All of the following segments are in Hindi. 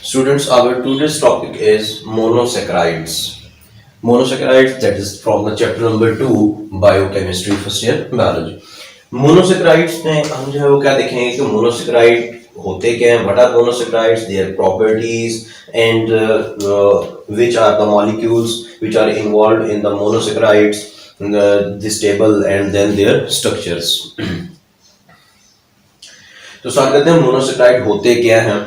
Students, our today's topic is monosaccharides. Monosaccharides, that is from the chapter number 2, biochemistry, first year biology. Monosaccharides में हम जो है वो क्या देखेंगे कि monosaccharide होते क्या हैं, what are monosaccharides, their properties, and which are the molecules which are involved in the monosaccharides, this table, and then their structures. तो स्टार्ट करते हैं मोनोसेक्राइड होते क्या हैं।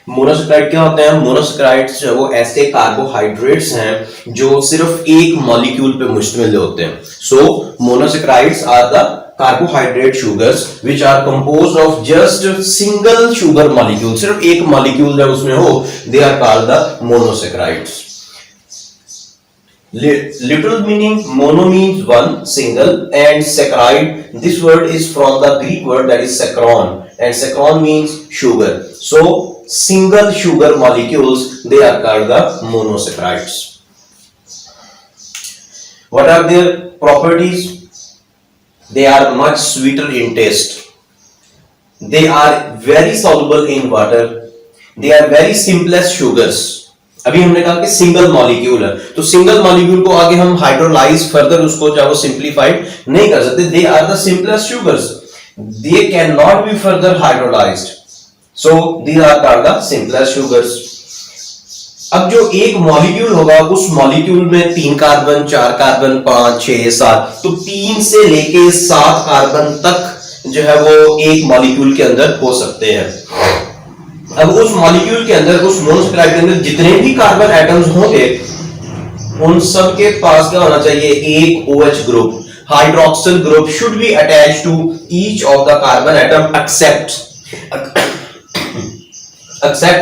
मोनोसेक्राइड क्या होते हैं? मोनोसेक्राइड्स जो वो ऐसे कार्बोहाइड्रेट्स हैं जो सिर्फ एक मॉलिक्यूल पे मुश्तमिल होते हैं। So monosaccharides are the carbohydrate sugars which are composed of just single sugar molecule, सिर्फ एक मॉलिक्यूल जब उसमें हो, they are called the monosaccharides. Literal meaning, mono means one, single, and saccharide, this word is from the Greek word that is saccharon, and saccharon means sugar. So single sugar molecules, they are called the monosaccharides. What are their properties? They are much sweeter in taste, they are very soluble in water, they are very simplest sugars. अभी हमने कहा कि सिंगल मॉलिक्यूल है, तो सिंगल मॉलिक्यूल को आगे हम हाइड्रोलाइज फर्दर उसको चाहे वो सिंप्लीफाइड नहीं कर सकते। They are the simplest sugars, they can not be further hydrolysed, so they are called the simplest sugars. अब जो एक मॉलिक्यूल होगा उस मॉलिक्यूल में 3 कार्बन, 4 कार्बन, 5, 6, 7, तो 3 से लेके 7 कार्बन तक जो है वो एक मॉलिक्यूल के अंदर हो सकते हैं। अब उस मॉलिक्यूल के अंदर, उस मोनोसेक्राइड के अंदर जितने भी कार्बन एटम्स होंगे उन सब के पास क्या होना चाहिए? एक OH group, hydroxyl group should be attached to each of the carbon atom except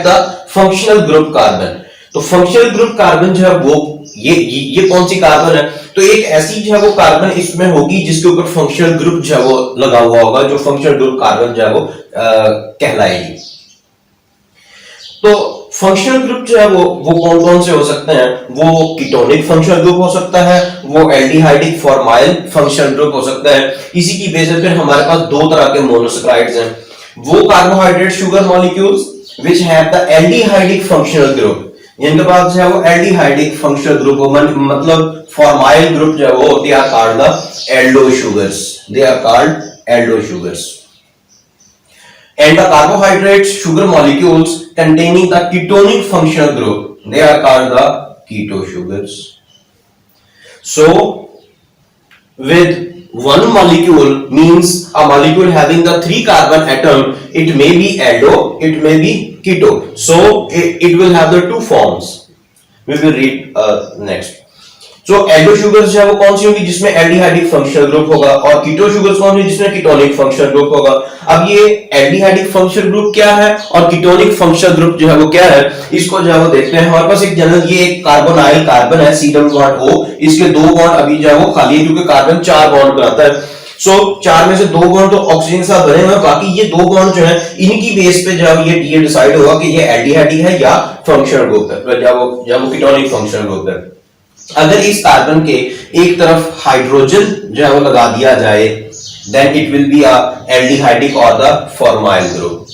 the functional group carbon. तो फंक्शनल ग्रुप कार्बन जो है वो ये कौन सी कार्बन है? तो एक ऐसी जो है वो कार्बन इसमें होगी जिसके ऊपर फंक्शनल ग्रुप जो है वो लगा हुआ होगा, जो फंक्शनल ग्रुप कार्बन जो है वो कहलाएगी। तो फंक्शनल ग्रुप जो है वो कौन कौन से हो सकते हैं? वो कीटोनिक फंक्शनल ग्रुप हो सकता है, वो एल्डिहाइडिक फॉर्माइल फंक्शनल ग्रुप हो सकता है। इसी की बेसिस पर हमारे पास 2 तरह के मोनोसेक्राइड्स हैं, वो carbohydrate sugar molecules which have the aldehydic functional group, जिनके पास जो है वो एल्डिहाइडिक फंक्शनल ग्रुप हो, मतलब फॉर्माइल ग्रुप जो है वो they are called the aldo sugars, they are called aldo sugars. And the carbohydrate sugar molecules containing the ketonic functional group, they are called the keto sugars. So with one molecule means a molecule having the 3 carbon atom, it may be aldo, it may be keto, so it will have the 2 forms. We will read next. जो एल्डो शुगर्स जो है वो कौन सी होगी? जिसमें एल्डिहाइडिक फंक्शनल ग्रुप होगा। और कीटो शुगर्स कौन सी? जिसमें कीटोनिक फंक्शनल ग्रुप होगा। अब ये एल्डिहाइडिक फंक्शनल ग्रुप क्या है और कीटोनिक फंक्शनल ग्रुप जो है वो क्या है, इसको जो है वो देखते हैं। हमारे पास एक जनरल ये एक कार्बोनाइल कार्बन है, C डबल बॉन्ड O, इसके 2 बॉन्ड अभी जो है वो खाली है क्योंकि कार्बन 4 बॉन्ड बनाता है। सो 4 में से 2 बॉन्ड तो ऑक्सीजन के साथ बने हुए हैं, बाकी ये 2 बॉन्ड जो है इनकी बेस पे जब ये डिसाइड होगा कि ये एल्डिहाइड है या फंक्शनल ग्रुप है, जब वो कीटोनिक फंक्शनल ग्रुप है। अगर इस कार्बन के एक तरफ हाइड्रोजन जो है वो लगा दिया जाए, then it will be a aldehydic और द फॉर्माइल ग्रुप।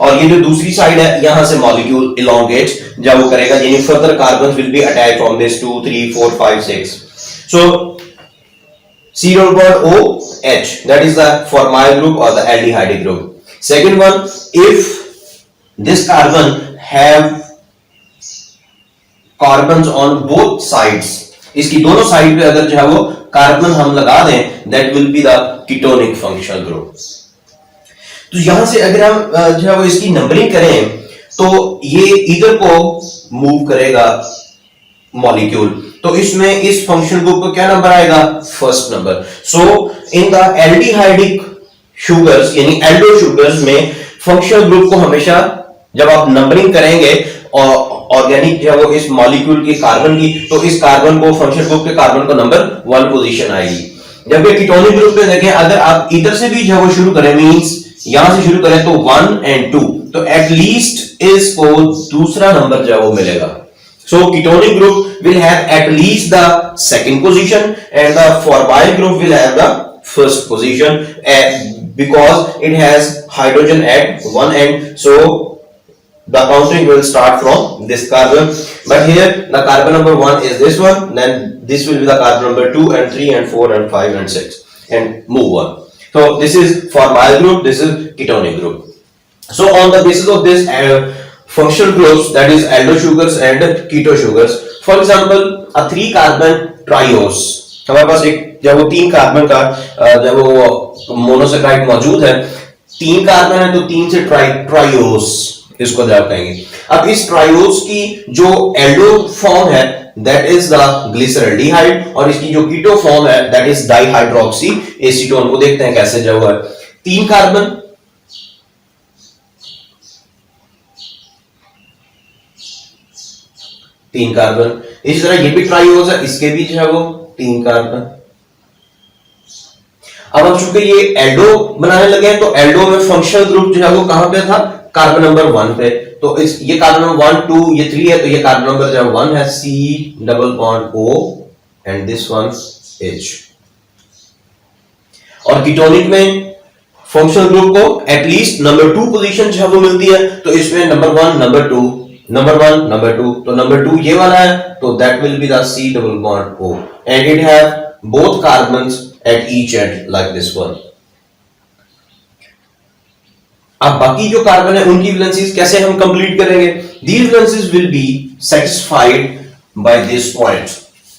और ये जो दूसरी साइड है, यहां से मॉलिक्यूल इलोंगेट जब वो करेगा, यानी further carbon will be attached from this 2, 3, 4, 5, 6। So C double bond OH, that is the formyl group or the aldehydic group. Second one, if this carbon have carbon on both sides, इसकी दोनों साइड पे अगर जो है वो कार्बन हम लगा दें, that will be the ketonic functional group. तो यहां से अगर हम जो है वो इसकी नंबरिंग करें तो ये इधर को मूव करेगा मॉलिक्यूल, तो इसमें इस फंक्शनल ग्रुप को क्या नंबर आएगा? First number. So in the aldehydic sugars यानी एल्डो शुगर्स में फंक्शनल ग्रुप को हमेशा जब आप नंबरिंग करेंगे और ऑर्गेनिक जो है वो इस मॉलिक्यूल की कार्बन की, तो इस कार्बन को फंक्शनल ग्रुप के कार्बन को नंबर 1 पोजीशन आएगी। जबकि कीटोनिक ग्रुप पे देखें, अगर आप इधर से भी जो है वो शुरू करें, मींस यहां से शुरू करें तो 1 and 2, तो एटलीस्ट इसको दूसरा नंबर जो है वो मिलेगा। So ketonic group will have at least the second position and the formyl group will have the first position because it has hydrogen at one end, so the counting will start from this carbon, but here the carbon number 1 is this one, then this will be the carbon number 2 and 3 and 4 and 5 and 6 and move on. So this is formyl group, this is ketonic group. So on the basis of this functional groups, that is aldo sugars and keto sugars, for example a 3 carbon triose, हमारे पास एक जब वो 3 कार्बन का जब वो मोनोसेक्राइड मौजूद है, 3 कार्बन है तो 3 से ट्राइओस इसको जब कहेंगे। अब इस ट्राइओस की जो एल्डो फॉर्म है दैट इज द ग्लिसरल्डिहाइड, और इसकी जो कीटो फॉर्म है दैट इज डाइहाइड्रोक्सी एसीटोन। वो देखते हैं कैसे जब है 3 कार्बन, इसी तरह ये भी ट्राइओस है, इसके भी जो है वो 3 कार्बन। अब हम चूंकि ये एल्डो बनाने लगे हैं तो एल्डो में फंक्शनल ग्रुप जो है वो कहां पे था, कार्बन नंबर 1 पे। तो इस ये कार्बन नंबर 1 2 ये 3 है, तो ये कार्बन नंबर जो 1 है C double bond O and this one H। और कीटोनिक में फंक्शनल ग्रुप को एटलीस्ट नंबर 2 पोजीशन जो है वो मिलती है, तो इसमें नंबर 1 नंबर 2 नंबर 1 नंबर 2, तो नंबर 2 ये वाला है, तो that will be the C double bond O and it have both carbons at each end like this one। अब बाकी जो कार्बन है उनकी वैलेंसीज कैसे हम कंप्लीट करेंगे? These valencies will be satisfied by this point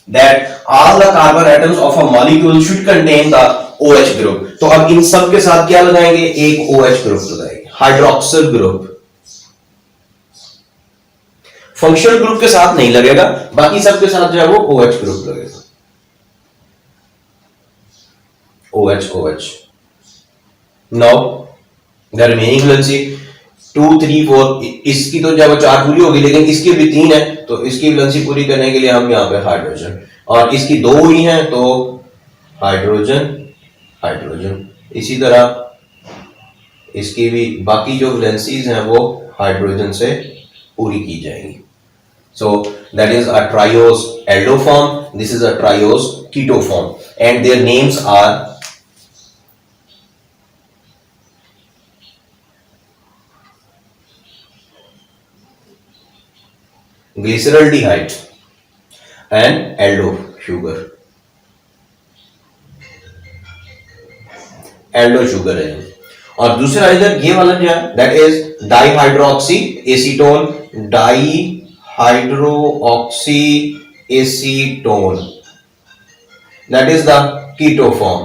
that all the carbon atoms of a molecule should contain the OH group। तो अब इन सब के साथ क्या लगाएंगे? एक OH ग्रुप लगाएंगे, हाइड्रोक्सिल ग्रुप। फंक्शनल ग्रुप के साथ नहीं लगेगा, बाकी सब के साथ जो है वो OH ग्रुप लगेगा। OH। Now the remaining valency 2 3 4, इसकी तो जब 4 पूरी होगी, लेकिन इसकी भी 3 है, तो इसकी वैलेंसी पूरी करने के लिए हम यहाँ पे हाइड्रोजन, और इसकी 2 हुई हैं तो हाइड्रोजन। इसी तरह इसकी भी बाकी जो वैलेंसीज हैं वो हाइड्रोजन से पूरी की जाएंगी। So that is a triose aldo form, this is a triose keto form, and their names are glyceraldehyde and aldo sugar। aldo sugar है, और दूसरा इधर ये वाला क्या है, that is dihydroxy acetone, dihydroxy acetone, that is the keto form।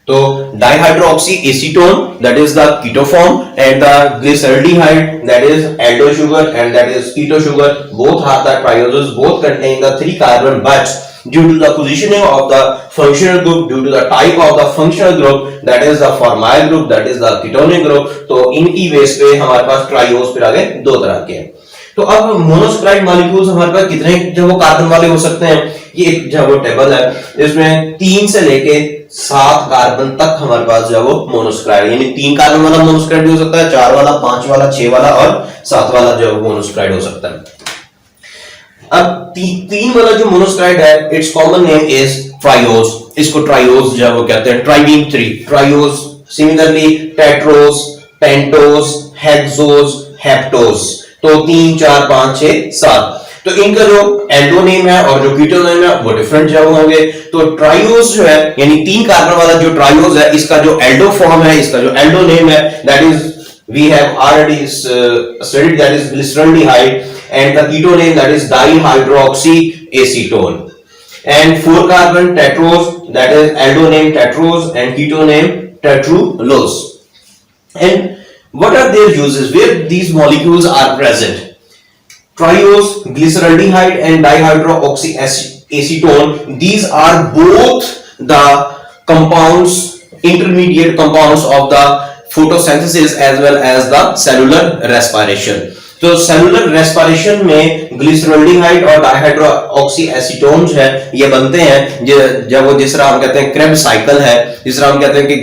तो dihydroxy acetone that is the keto form and the glyceraldehyde that is aldo sugar and that is keto sugar, both are the trioses, both contain the 3 carbon, but due to the positioning of the functional group, due to the type of the functional group, that is the formyl group, that is the ketonic group, तो इनकी बेस पे हमारे पास ट्राइओस फिर आगे 2 तरह के हैं। तो अब मोनोसेक्राइड मॉलिक्यूल्स हमारे पास कितने जो वो कार्बन वाले हो सकते हैं, ये एक जो वो टेबल है, इसमें 3 से लेके 7 कार्बन तक हमारे पास जो वो मोनोसेक्राइड, यानी 3 कार्बन वाला मोनोसेक्राइड भी हो सकता है, 4 वाला, 5 वाला, 6 वाला और 7 वाला जो मोनोसेक्राइड हो सकता है। अब 3 वाला जो मोनोसेक्राइड है, इट्स कॉमन नेम इज ट्राइओस, इसको ट्राइओस जो वो कहते हैं, ट्राइबीन 3 ट्राइओस। सिमिलरली टेट्रोस, पेंटोस, हेक्सोस, हेप्टोस, तो 3 4 5 6 7, तो इनका जो एल्डो नेम है और जो कीटो नेम है वो डिफरेंट जो होंगे। तो ट्राइओस जो है, यानी 3 कार्बन वाला जो ट्राइओस है, इसका जो एल्डो फॉर्म है, इसका जो एल्डो नेम है, that is we have already studied, that is glyceraldehyde, and the keto name that is dihydroxy acetone, and 4 carbon tetrose, that is aldo name tetrose and keto name tetrulose। And what are their uses, where these molecules are present? Triose, glyceraldehyde and dihydroxy acetone, these are both the compounds, intermediate compounds of the photosynthesis as well as the cellular respiration। तो सेलुलर रेस्पिरेशन में ग्लिसरॉल्डिहाइड और डाइहाइड्रोक्सी एसीटोन्स है, ये बनते हैं जब वो, जिस तरह हम कहते हैं क्रेब्स साइकिल है, जिस तरह हम कहते हैं कि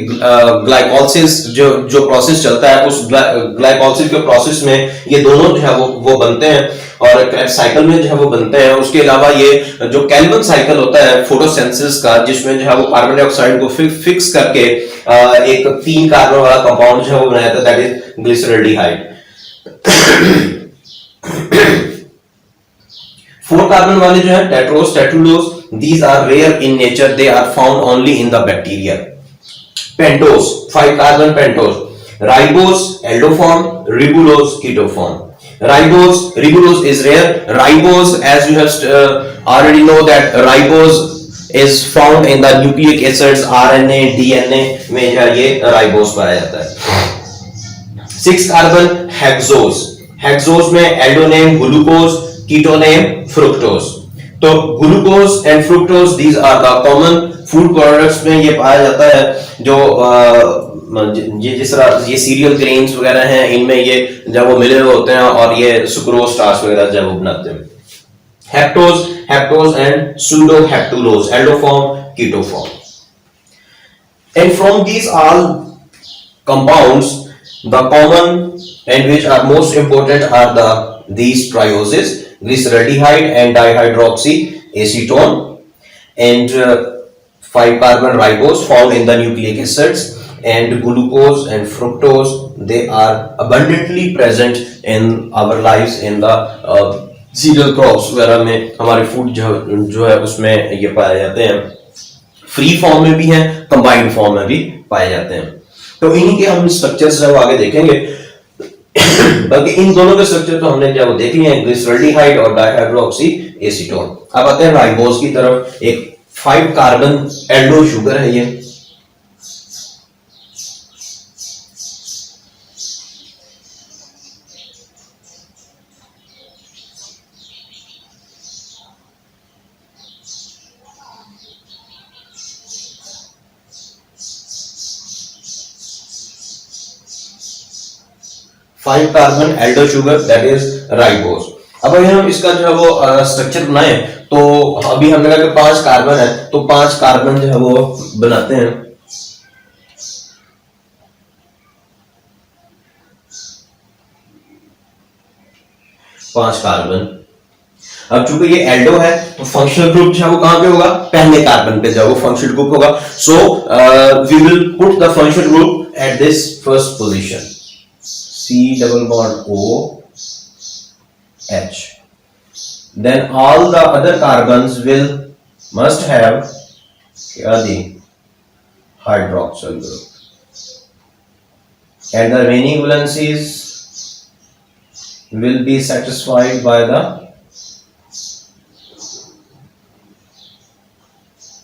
ग्लाइकोलाइसिस जो प्रोसेस चलता है, उस ग्लाइकोलाइसिस के प्रोसेस में ये दोनों जो है वो बनते हैं और क्रेब्स साइकिल में जो है वो बनते हैं। उसके अलावा ये जो कैल्विन साइकिल होता है फोटोसिंथेसिस का, जिसमें जो है वो कार्बन डाइऑक्साइड को फिक्स करके एक 3 कार्बन वाला कंपाउंड जो है वो बनाया जाता है, दैट इज ग्लिसरॉल्डिहाइड। 4 कार्बन वाले जो है Tedros, टेट्रुलोज, these are rare in nature, they are found only in the bacteria. Pentose, 5 carbon pentose, ribose, aldoform, ribulose, ketoform. Ribulose is rare. Ribose, as you have already know that ribose is found in the nucleic acids RNA, DNA में ये ribose पाया जाता है। 6 carbon hexose, hexose में aldoनेम ग्लूकोज, कीटोनेम फ्रुक्टोज। तो glucose and fructose, these are the common food products में ये पाया जाता है, जो जिस तरह ये सीरियल ग्रेन्स वगैरह हैं, इनमें ये जब वो मिले हुए होते हैं और ये सुक्रोज, स्टार्च वगैरह जब वो बनाते हैं। Heptose and pseudo heptulose, aldo form, keto form. And from these all compounds the common and which are most important are these trioses, glyceraldehyde and dihydroxy acetone, and 5 carbon ribose found in the nucleic acids, and glucose and fructose, they are abundantly present in our lives in the cereal crops वगैरह में हमारे फूड जो है उसमें ये पाए जाते हैं। फ्री फॉर्म में भी हैं, कंबाइंड फॉर्म में भी पाए जाते हैं। तो इन्हीं के हम स्ट्रक्चर्स जो आगे देखेंगे, बल्कि इन दोनों के स्ट्रक्चर तो हमने जब देख लिए हैं, ग्लिसरॉल्डिहाइड और डाइहाइड्रोक्सी एसीटोन। अब आते हैं राइबोज की तरफ। एक 5 कार्बन एल्डो शुगर है ये। Five carbon Aldo sugar, that is ribose. अब अगर हम इसका जो है वो स्ट्रक्चर बनाए, तो अभी हमने कहा कि 5 कार्बन है, तो 5 कार्बन जो है वो बनाते हैं। पांच कार्बन। अब चूंकि ये एल्डो है, तो फंक्शनल ग्रुप जो है वो कहां पे होगा? पहले कार्बन पे जो है वो फंक्शनल ग्रुप होगा। So we will put the functional group at this first position, C double bond O H. Then all the other carbons must have the hydroxyl group, and the remaining valencies will be satisfied by the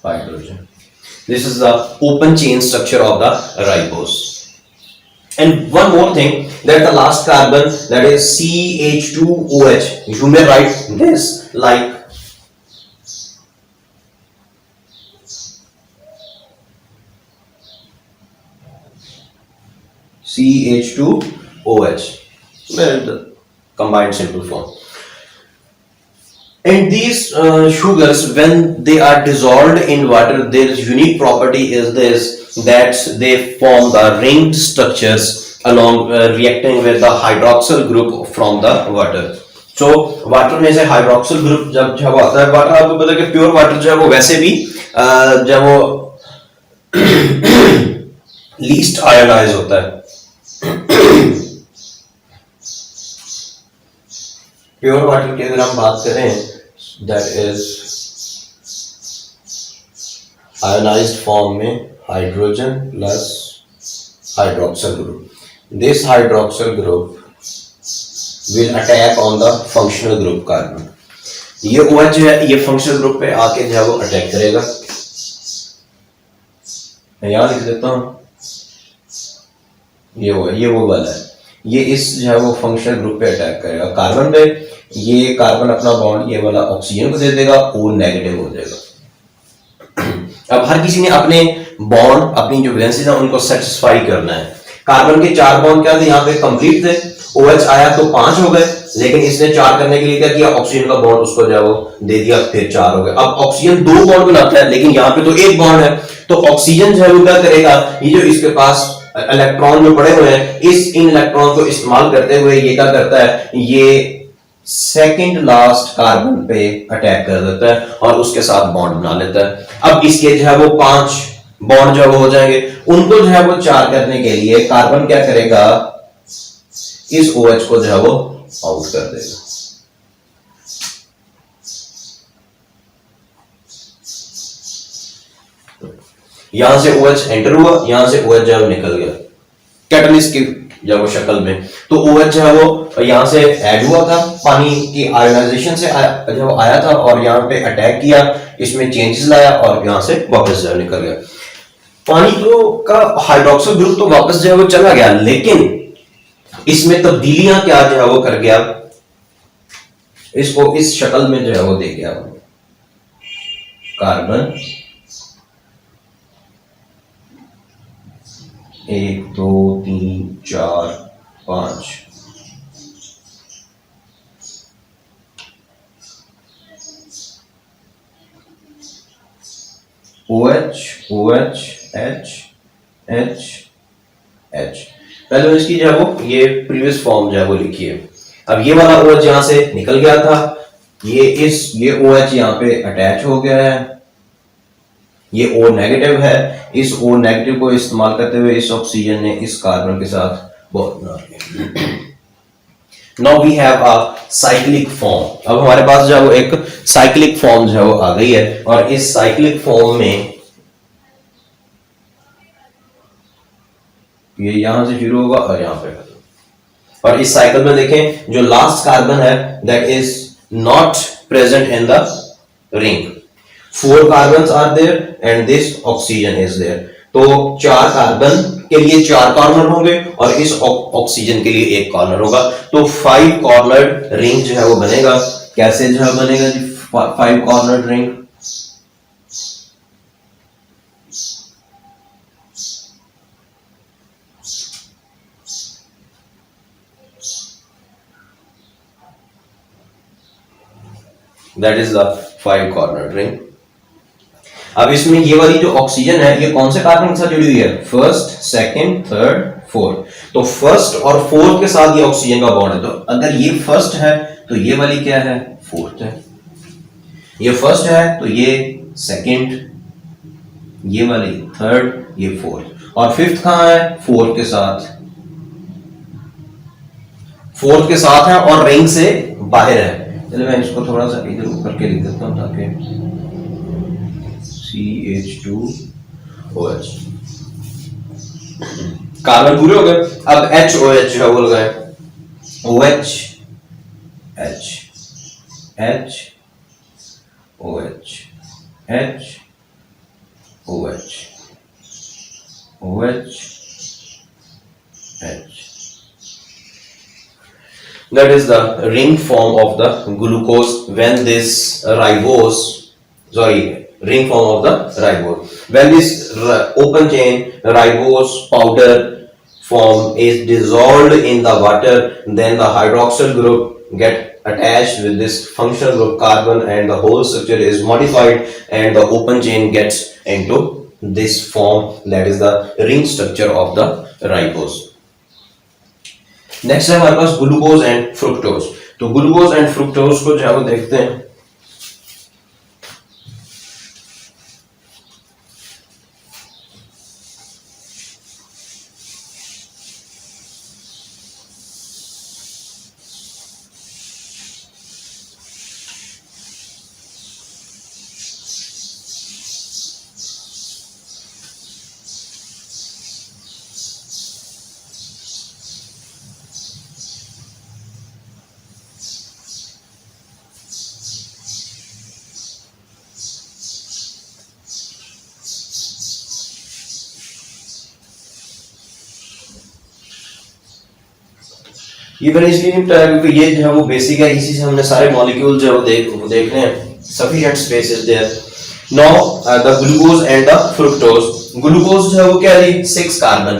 hydrogen. This is the open chain structure of the ribose. And one more thing, that the last carbon, that is CH2OH, you may write this like CH2OH, well, the combined simple form. And these sugars, when they are dissolved in water, their unique property is this, that they form the ringed structures along reacting with the hydroxyl group from the water. So water में से hydroxyl group जब आता है, वाटर आपको पता है कि प्योर वाटर जो है वो वैसे भी जब वो लीस्ट आयोनाइज होता है। प्योर वाटर की अगर हम बात करें, that is आयोनाइज्ड फॉर्म में hydrogen plus hydroxyl group. This hydroxyl group will attack on the functional group carbon. ये OH जो है ये functional group पे आके जो है वो अटैक करेगा। मैं यहाँ लिख देता हूँ, ये वो वाला है, ये इस जो है वो functional group पे अटैक करेगा कार्बन पे। ये कार्बन अपना बॉन्ड ये वाला ऑक्सीजन को दे देगा, O नेगेटिव हो जाएगा। अब हर किसी ने अपने बॉन्ड, अपनी जो वैलेंसीज है उनको सेटिस्फाई करना है। कार्बन के 4 बॉन्ड क्या थे यहाँ पे? कंप्लीट थे, OH आया तो 5 हो गए, लेकिन इसने 4 करने के लिए क्या किया, ऑक्सीजन का बॉन्ड उसको जो है वो दे दिया, फिर 4 हो गए। अब ऑक्सीजन 2 बॉन्ड बनाता है, लेकिन यहाँ पे तो 1 बॉन्ड है, तो ऑक्सीजन जो है वो क्या करेगा, ये जो इसके पास इलेक्ट्रॉन जो पड़े हुए हैं, इन इलेक्ट्रॉन को इस्तेमाल करते हुए ये क्या करता है, ये सेकंड लास्ट कार्बन पे अटैक कर देता है और उसके साथ बॉन्ड बना लेता है। अब इसके जो है वो 5 बॉन्ड जो हो जाएंगे, उनको जो है वो 4 करने के लिए कार्बन क्या करेगा, इस OH को जो है वो आउट कर देगा। यहां से OH एंटर हुआ, यहां से OH जो है निकल गया कैटलिस्ट की जब वो शक्ल में, तो OH जो है वो यहां से ऐड हुआ था, पानी की आयोनाइजेशन से जब आया था और यहां पे अटैक किया, इसमें चेंजेस लाया और यहां से वापस जो निकल गया। पानी तो का हाइड्रोक्सिल ग्रुप तो वापस जो है वो चला गया, लेकिन इसमें तब्दीलियां क्या जो है वो कर गया, इसको इस शक्ल में जो है वो दे गया, carbon 1 2 3 4 5, OH OH H H H। पहले इसकी जो है वो ये प्रीवियस फॉर्म जो है वो लिखी है। अब ये वाला OH यहां से निकल गया था, ये OH यहां पे अटैच हो गया है, ये O नेगेटिव है, इस O नेगेटिव को इस्तेमाल करते हुए इस ऑक्सीजन ने इस कार्बन के साथ बॉन्ड बना लिया। Now we have a cyclic form. अब हमारे पास जो है वो एक साइक्लिक फॉर्म जो है वो आ गई है, और इस साइक्लिक फॉर्म में ये यहां से शुरू होगा और यहां पे खत्म। और इस साइकिल में देखें, जो लास्ट कार्बन है that is not present in the ring. 4 carbons are there and this oxygen is there. तो 4 कार्बन के लिए 4 कॉर्नर होंगे और इस ऑक्सीजन के लिए 1 कॉर्नर होगा, तो 5 कॉर्नर्ड रिंग जो है वो बनेगा। कैसे जो है बनेगा जी 5 cornered ring? That is the 5 corner ring. अब इसमें ये वाली जो ऑक्सीजन है ये कौन से कार्बन के साथ जुड़ी हुई है? First, second, third, fourth. तो फर्स्ट और फोर्थ के साथ ये ऑक्सीजन का बॉन्ड है। तो अगर ये फर्स्ट है तो ये वाली क्या है? फोर्थ है। ये फर्स्ट है तो ये सेकंड, ये वाली थर्ड, ये फोर्थ। और फिफ्थ कहां है? फोर्थ के साथ। फोर्थ के साथ है और रिंग से बाहर है। चलो मैं इसको थोड़ा सा इधर ऊपर के लिख देता हूं ताकि CH2OH। कार्बन पूरे हो गए। अब HOH जो बोल गए OH H H OH H OH OH H। That is the ring form of the glucose when this ring form of the ribose. When this open chain ribose powder form is dissolved in the water, then the hydroxyl group get attached with this functional group carbon and the whole structure is modified and the open chain gets into this form, that is the ring structure of the ribose. Next है हमारे पास ग्लूकोज एंड फ्रुक्टोज। तो ग्लूकोज एंड फ्रुक्टोज को जो है वो देखते हैं। ये मैंने इसलिए नहीं बताया क्योंकि ये जो है वो बेसिक है, इसी से हमने सारे मॉलिक्यूल जो है वो देखने हैं। Sufficient space is there. Now the glucose and the fructose. Glucose जो है वो क्या है? 6 कार्बन।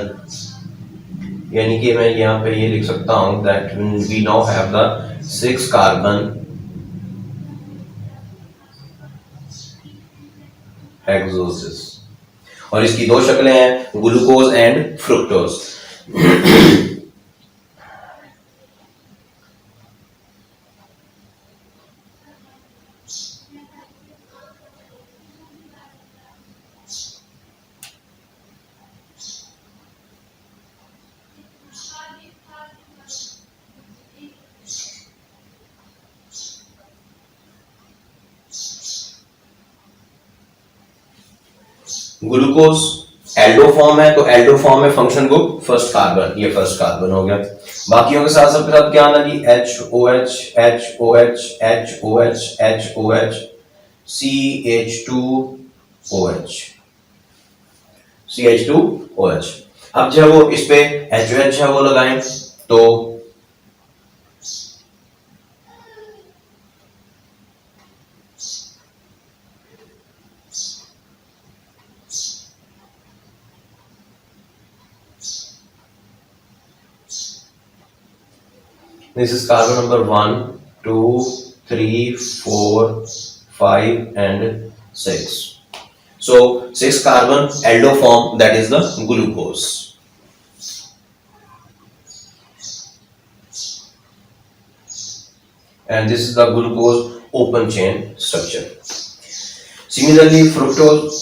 यानी कि मैं यहाँ पे ये लिख सकता हूँ that we now have the 6 carbon hexoses. और इसकी दो शक्लें हैं, glucose and fructose. Glucose aldo form है, तो एल्डो फॉर्म में फंक्शन ग्रुप फर्स्ट कार्बन, ये फर्स्ट कार्बन हो गया। बाकियों के साथ सबके साथ क्या आना जी, HOH HOH HOH HOH CH2OH CH2OH। अब जो है वो इस पे HOH है वो लगाएं तो this is carbon number 1 2 3 4 5 and 6. So 6 carbon aldo form, that is the glucose. And this is the glucose open chain structure. Similarly fructose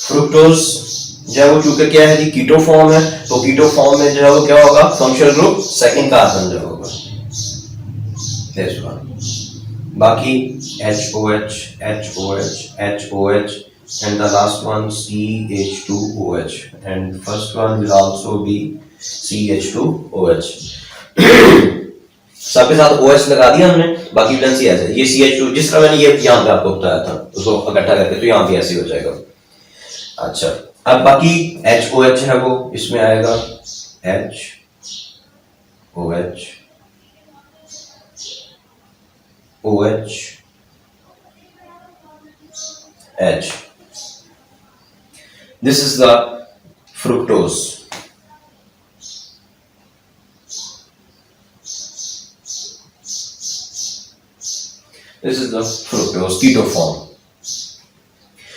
fructose जो है वो चूंकि क्या है जी, कीटो फॉर्म है, तो कीटो फॉर्म में जो है वो क्या होगा, फंक्शनल ग्रुप सेकंड कार्बन जो होगा दिस वन। बाकी HOH HOH HOH and the last one CH2OH and first one will also be CH2OH। सबके साथ OH लगा दिया हमने, बाकी प्लस ही ऐसे ये CH2, जिस तरह मैंने ये यहाँ पे आपको बताया था उसको इकट्ठा करके, तो यहाँ भी ऐसे हो जाएगा। अच्छा, अब बाकी HOH है वो इसमें आएगा HOH OH H। This is the fructose। This is the fructose keto form।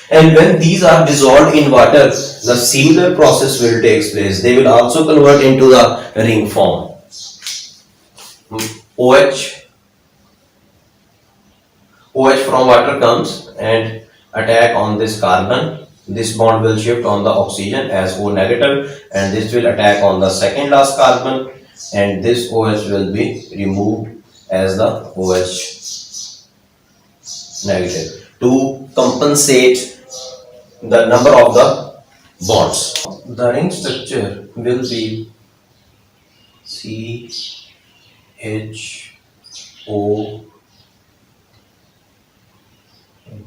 And when these are dissolved in water, the similar process will take place. They will also convert into the ring form। OH from water comes and attack on this carbon. This bond will shift on the oxygen as O negative, and this will attack on the second last carbon, and this OH will be removed as the OH negative to compensate the number of the bonds। The ring structure will be CHO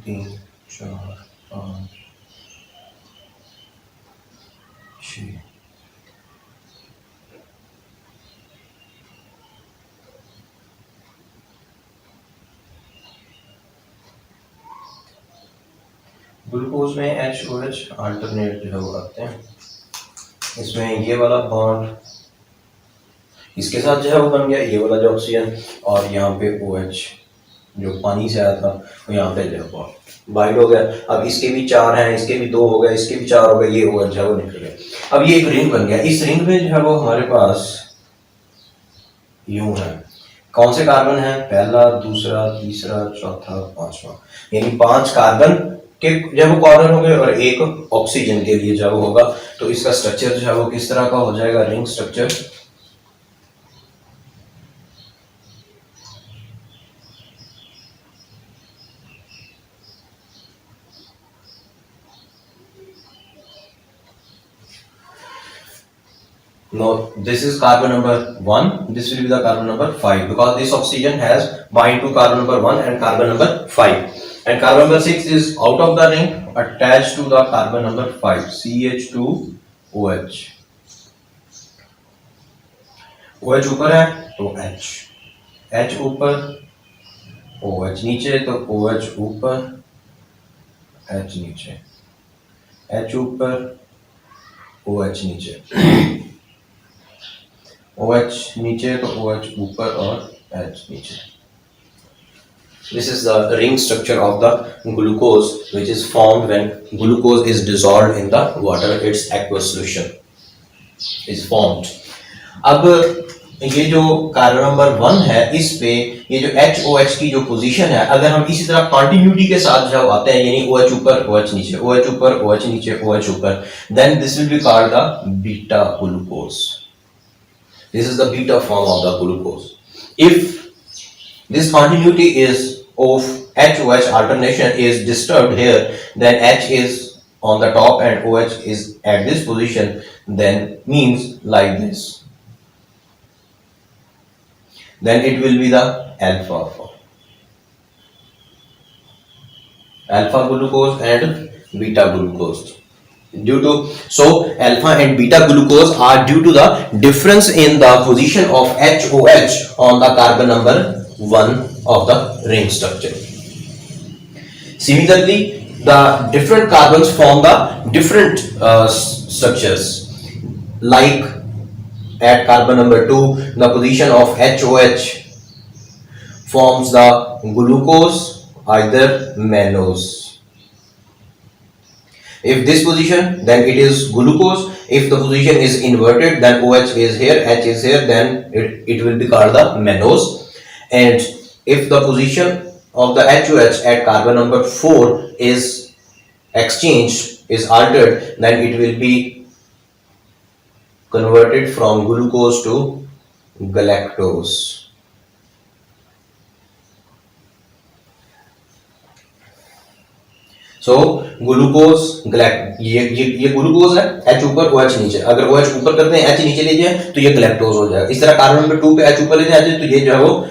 3 4 5 6। Glucose में HOH अल्टरनेट जो है वो आते हैं, इसमें ये वाला बॉन्ड इसके साथ जो है वो बन गया, ये वाला जो ऑक्सीजन, और यहाँ पे OH जो पानी से आया था वो यहाँ पे जो है बॉन्ड बाइंड हो गया। अब इसके भी 4 हैं, इसके भी 2 हो गए, इसके भी 4 हो गए, ये OH है वो निकल गया। अब ये एक रिंग बन गया। इस रिंग में जो है वो हमारे पास यूं है, कौन से कार्बन है, पहला दूसरा तीसरा चौथा पांचवा, यानी 5 कार्बन के जब वो कॉर्नर होंगे और एक ऑक्सीजन के लिए जब होगा, तो इसका स्ट्रक्चर जो है वो किस तरह का हो जाएगा, ring structure. Now this is carbon number 1, this will be the carbon number 5 because this oxygen has bind to carbon number 1 and carbon number 5, and carbon number 6 is out of the ring attached to the carbon number 5 CH2OH। OH ऊपर है तो H ऊपर OH नीचे, तो OH ऊपर, H नीचे, H ऊपर, OH नीचे, OH नीचे, तो OH ऊपर और H नीचे. This is the ring structure of the glucose, which is formed when glucose is dissolved in the water. Its aqueous solution is formed. अब ये जो कार्बन नंबर 1 है, इस पे ये जो HOH की जो पोजीशन है, अगर हम इसी तरह कंटिन्यूटी के साथ जब आते हैं, यानी OH ऊपर OH नीचे, OH ऊपर OH नीचे, OH ऊपर, then this will be called the beta glucose. This is the beta form of the glucose. If this continuity is of HOH alternation is disturbed here, then H is on the top and OH is at this position, then means like this. Then it will be the alpha form. Alpha glucose and beta glucose. So alpha and beta glucose are due to the difference in the position of HOH on the carbon number 1 of the ring structure. Similarly, the different carbons form the different structures. Like at carbon number 2, the position of HOH forms the glucose, either mannose. If this position, then it is glucose. If the position is inverted, then OH is here, H is here, then it will be called the mannose. And if the position of the HOH at carbon number 4 is exchanged, is altered, then it will be converted from glucose to galactose. So glucose ये ग्लूकोज है, H ऊपर OH नीचे. अगर OH ऊपर करते हैं, H नीचे लीजिए, तो ये गैलेक्टोज हो जाएगा. इस तरह कार्बन नंबर 2 पे H ऊपर ले जाए, तो ये जो है वो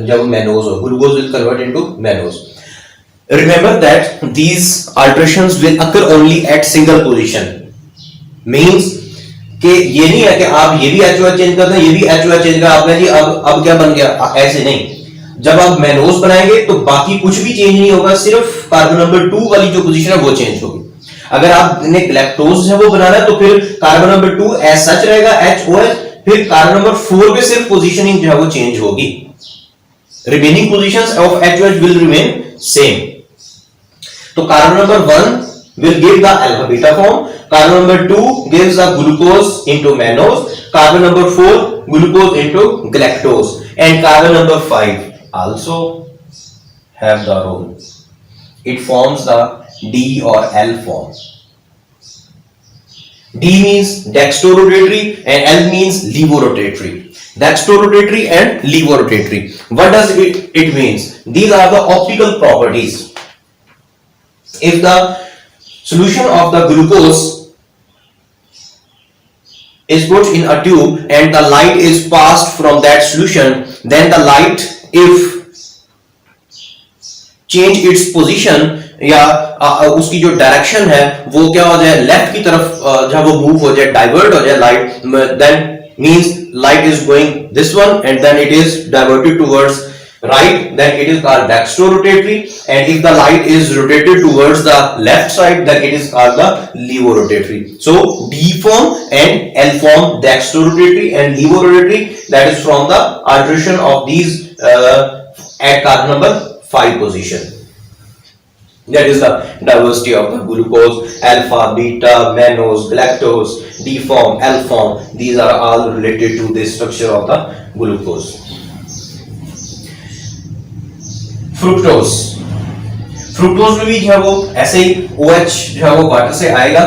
जब मैनोज हो, glucose will convert into mannose. Remember that these alterations will occur only at single position. Means कि ये नहीं है कि आप ये भी HOH चेंज कर दें, ये भी HOH चेंज कर आपने जी अब क्या बन गया, ऐसे नहीं. जब आप मैनोज बनाएंगे तो बाकी कुछ भी चेंज नहीं होगा, सिर्फ कार्बन नंबर 2 वाली जो पोजीशन है वो चेंज होगी. अगर आपने गैलेक्टोज है वो बनाना है, तो फिर कार्बन नंबर 2 एज सच रहेगा HOH, फिर कार्बन नंबर 4 पे सिर्फ पोजीशनिंग जो है वो चेंज होगी. Remaining positions of HOH will remain same. तो carbon number 1 will give the alpha beta form, carbon number 2 gives the glucose into mannose, carbon number 4 glucose into galactose, and carbon number 5 also have the role. It forms the D or L form. D means dextrorotatory and L means levorotatory. Dextrorotatory and levorotatory. What does it means? These are the optical properties. If the solution of the glucose is put in a tube and the light is passed from that solution, then the light, if change its position या उसकी जो डायरेक्शन है वो क्या हो जाए, लेफ्ट की तरफ जब वो मूव हो जाए, डाइवर्ट हो जाए light, then means light is going this one and then it is diverted towards right, then it is called dextrorotatory. And if the light is rotated towards the left side, then it is called the levorotatory. So D form and L form, dextrorotatory and levorotatory, that is from the alteration of these at carbon number 5 position. That is the diversity of the glucose: alpha, beta, mannose, galactose, D form, L form. These are all related to the structure of the glucose. Fructose, fructose में भी जो है वो ऐसे ही OH जो है वो वाटर से आएगा.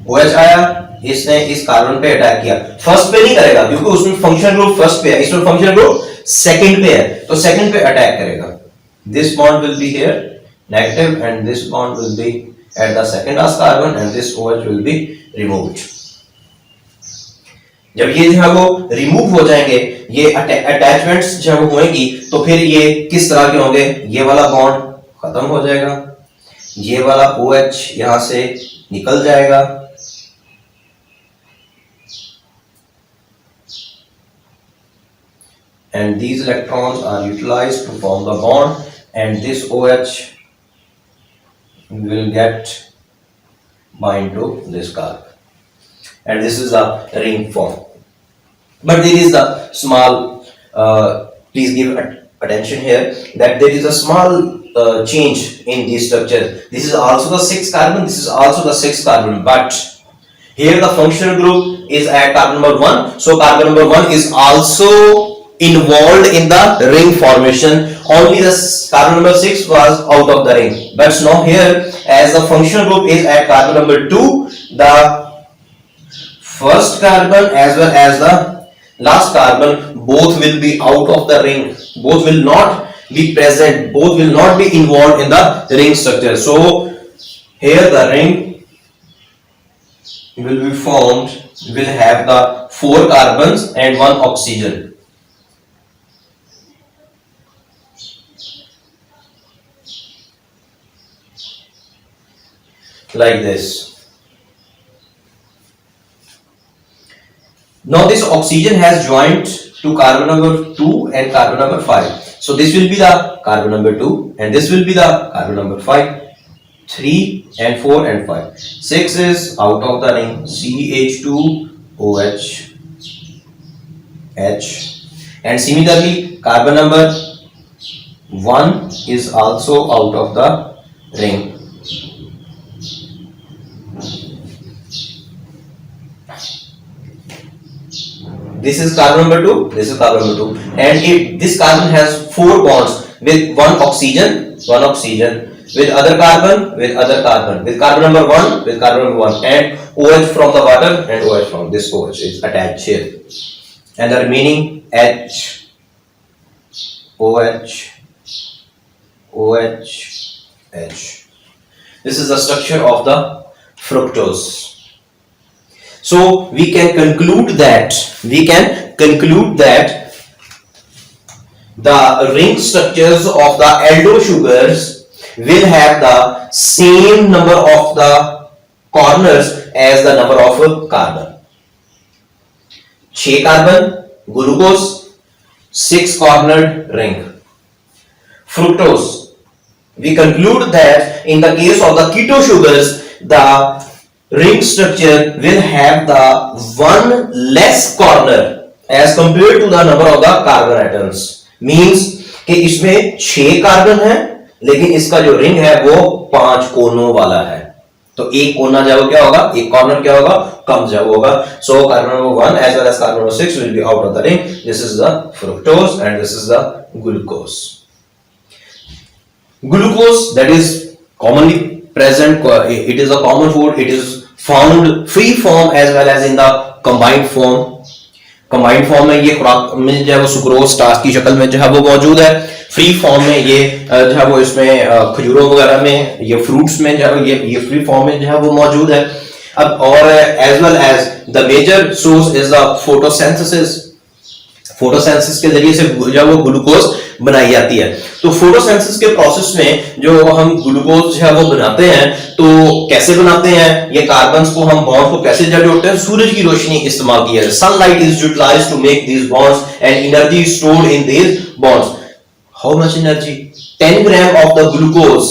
OH आया, इसने इस कार्बन पे अटैक किया. फर्स्ट पे नहीं करेगा क्योंकि उसमें फंक्शन ग्रुप फर्स्ट पे है, इसमें फंक्शन ग्रुप सेकंड पे है, तो सेकंड पे अटैक करेगा. This bond will be here negative and this bond will be at the second of carbon and this OH will be removed. जब ये जो है वो रिमूव हो जाएंगे, ये अटैचमेंट्स जब होंगी, तो फिर ये किस तरह के होंगे, ये वाला बॉन्ड खत्म हो जाएगा, ये वाला OH यहां से निकल जाएगा, and these electrons are utilized to form the bond, and this OH will get bind to this carbon, and this is a ring form. But there is the small, please give attention here, that there is a small change in the structure. This is also the 6th carbon, this is also the 6th carbon, but here the functional group is at carbon number 1, so carbon number 1 is also involved in the ring formation. Only the carbon number 6 was out of the ring. But now here, as the functional group is at carbon number 2, the first carbon as well as the last carbon both will be out of the ring. Both will not be present. Both will not be involved in the ring structure. So here the ring will be formed, will have the 4 carbons and 1 oxygen. Like this. Now this oxygen has joined to carbon number 2 and carbon number 5. So this will be the carbon number 2 and this will be the carbon number 5. 3 and 4 and 5. 6 is out of the ring, CH2OH H, and similarly carbon number 1 is also out of the ring. This is carbon number 2, this is carbon number 2, and if this carbon has 4 bonds with one oxygen, with other carbon, with carbon number 1, with carbon number 1, and OH from the water and OH from this OH is attached here, and the remaining H, OH, OH, H. This is the structure of the fructose. So we can conclude that the ring structures of the aldo sugars will have the same number of the corners as the number of carbon. 6 carbon, glucose, 6 cornered ring. Fructose, we conclude that in the case of the keto sugars, the ring structure will have the 1 less corner as compared to the number of the carbon atoms. Means कि इसमें 6 कार्बन है लेकिन इसका जो रिंग है वो 5 कोनों वाला है, तो एक कोना जो क्या होगा, एक कॉर्नर क्या होगा, कम जो होगा. So carbon number 1 as well as carbon number 6 will be out of the ring. This is the fructose and this is the glucose. Glucose, that is commonly present, it is a common food, it is found free form as well as in the combined form. Combined form में ये खुराक में जो है वो सुक्रोज स्टार्च की शक्ल में जो है वो मौजूद है. फ्री फॉर्म में ये जो है वो इसमें खजूरों वगैरह में, ये फ्रूट्स में जो है ये फ्री फॉर्म में जो है वो मौजूद है. अब और as well as the major source is the photosynthesis. Photosynthesis के जरिए से जो है वो ग्लूकोज बनाई जाती है. तो फोटोसिंथेसिस के प्रोसेस में जो हम ग्लूकोज है वो बनाते हैं, तो कैसे बनाते हैं, ये कार्बन्स को हम बॉन्ड को कैसे जोड़ते हैं, सूरज की रोशनी इस्तेमाल की है. Sunlight is utilised to make these bonds and energy stored in these bonds. How much energy? 10 gram of the glucose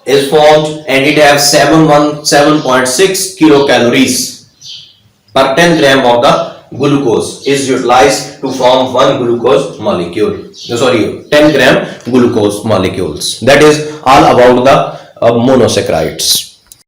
is formed and it has 7.6 kilocalories per 10 gram of the glucose is utilized to form one glucose molecule. 10 gram glucose molecules. That is all about the monosaccharides.